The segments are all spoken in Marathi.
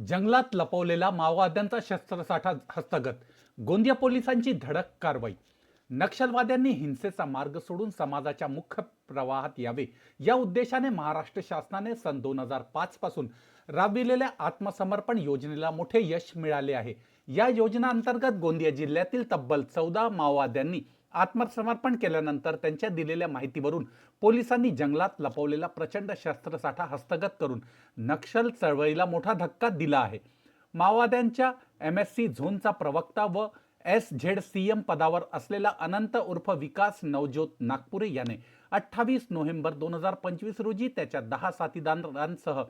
जंगलात लपवलेला माओवाद्यांचा शस्त्रसाठा हस्तगत. गोंदिया पोलिसांची धडक कारवाई. नक्षलवाद्यांनी हिंसेचा मार्ग सोडून समाजाच्या मुख्य प्रवाहात यावे या उद्देशाने महाराष्ट्र शासनाने सन 2005 पासून राबविलेल्या आत्मसमर्पण योजनेला मोठे यश मिळाले आहे. या योजनेअंतर्गत गोंदिया जिल्ह्यातील तब्बल 14 माओवाद्यांनी आत्मसमर्पण केल्यानंतर त्यांच्या दिलेल्या माहितीवरून पोलिसांनी जंगलात लपवलेला प्रचंड शस्त्रसाठा हस्तगत करून नक्षल चळवळीला मोठा धक्का दिला आहे. माओवाद्यांच्या MSC झोनचा प्रवक्ता व SZCM पदावर असलेला अनंत उर्फ विकास नवज्योत नागपुरे याने 28 नोव्हेंबर 2025 रोजी त्याच्या 10 साथीदारांसह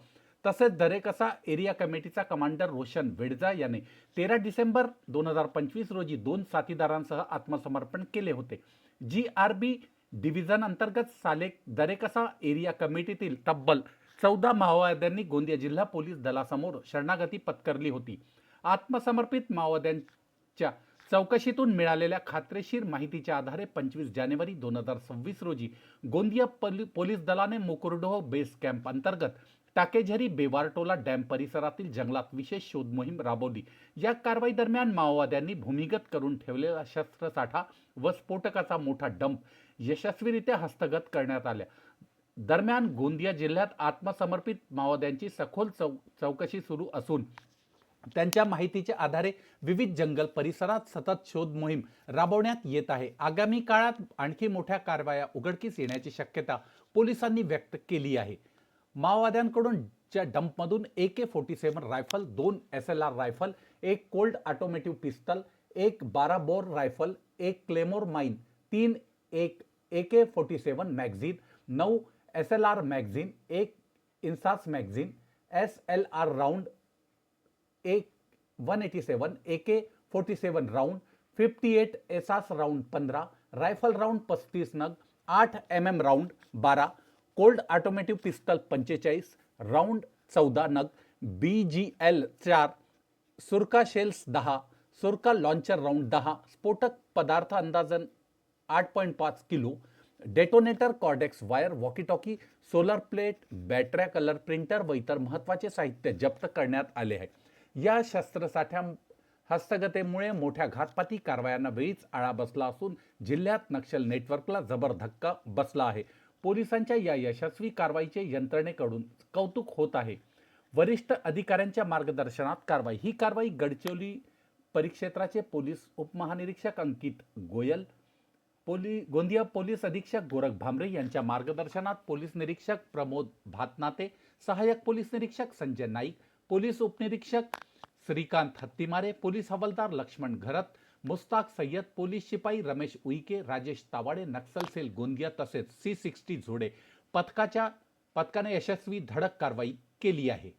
तसेच दरेकसा एरिया कमिटीचा कमांडर रोशन वेडजा याने 13 डिसेंबर 2025 रोजी 2 साथीदारांसह आत्मसमर्पण केले होते. GRB डिव्हिजन अंतर्गत सालेक दरेकसा एरिया कमिटीतील तब्बल 14 माओवाद्यांनी गोंदिया जिल्हा पोलीस दलासमोर शरणागती पत्करली होती. आत्मसमर्पित माओवाद्यांच्या चौकशीतून मिळालेल्या खात्रीशीर माहितीच्या आधारे 25 जानेवारी 2026 रोजी गोंदिया पोलीस दलाने मुकुर्डोह बेस कॅम्प अंतर्गत टाकेझरी बेवारटोला डॅम परिसरातील जंगलात विशेष शोध मोहीम राबवली. या कारवाई दरम्यान माओवाद्यांनी भूमिगत करून ठेवलेला शस्त्रसाठा व स्फोटकाचा मोठा डंप यशस्वीरित्या हस्तगत करण्यात आला. दरम्यान गोंदिया जिल्ह्यात आत्मसमर्पित माओवाद्यांची सखोल चौकशी सुरू असून त्यांच्या माहितीच्या आधारे विविध जंगल परिसरात सतत शोध मोहीम राबवण्यात येत आहे. आगामी काळात आणखी मोठ्या कारवाया उघडकीस येण्याची शक्यता पोलिसांनी व्यक्त केली आहे. माओवाद्यांकडून च्या डंपमधून AK-47 रायफल, 2 SLR रायफल, एक कोल्ड ऑटोमॅटिव्ह पिस्टल, एक 12 बोर रायफल, एक claymore mine, 3 AK-47 magazine, 9 SLR magazine, एक इन्सास मॅगझीन, SLR राउंड, एक 187 AK-47 राउंड, 58 एसास राउंड 15, रायफल राउंड 35 नग, 8 mm round 12, Colt automatic pistol 45 round 14 नग, BGL 4, सुरका शेल्स 10, सुरका लॉन्चर राउंड 10, स्फोटक पदार्थ अंदाजन 8.5 kilo, detonator, Cordtex wire, walkie talkie, solar plate, बॅटऱ्या, कलर प्रिंटर व इतर महत्त्वाचे साहित्य जप्त करण्यात आले आहे. या शस्त्रसाठ्या हस्तगतीमुळे मोठ्या घातपाती कारवायांना वेळीच आळा बसला असून जिल्ह्यात नक्षल नेटवर्कला जबर धक्का बसला आहे. पोलिसांच्या या यशस्वी कारवाईचे यंत्रणेकडून कौतुक होत आहे. वरिष्ठ अधिकाऱ्यांच्या मार्गदर्शनात कारवाई. ही कारवाई गडचिरोली परिक्षेत्राचे पोलीस उपमहानिरीक्षक अंकित गोयल, गोंदिया पोलीस अधीक्षक गोरख भामरे यांच्या मार्गदर्शनात पोलीस निरीक्षक प्रमोद भातनाते, सहाय्यक पोलीस निरीक्षक संजय नाईक, पोलीस उपनिरीक्षक श्रीकांत हत्तीमारे, पोलीस हवालदार लक्ष्मण घरत, मुस्ताक सय्यद, पोलीस शिपाई रमेश उईके, राजेश तावाडे, नक्सल सेल गोंदिया तसेच C60 झोडे पथकाने यशस्वी धडक कारवाई केली आहे.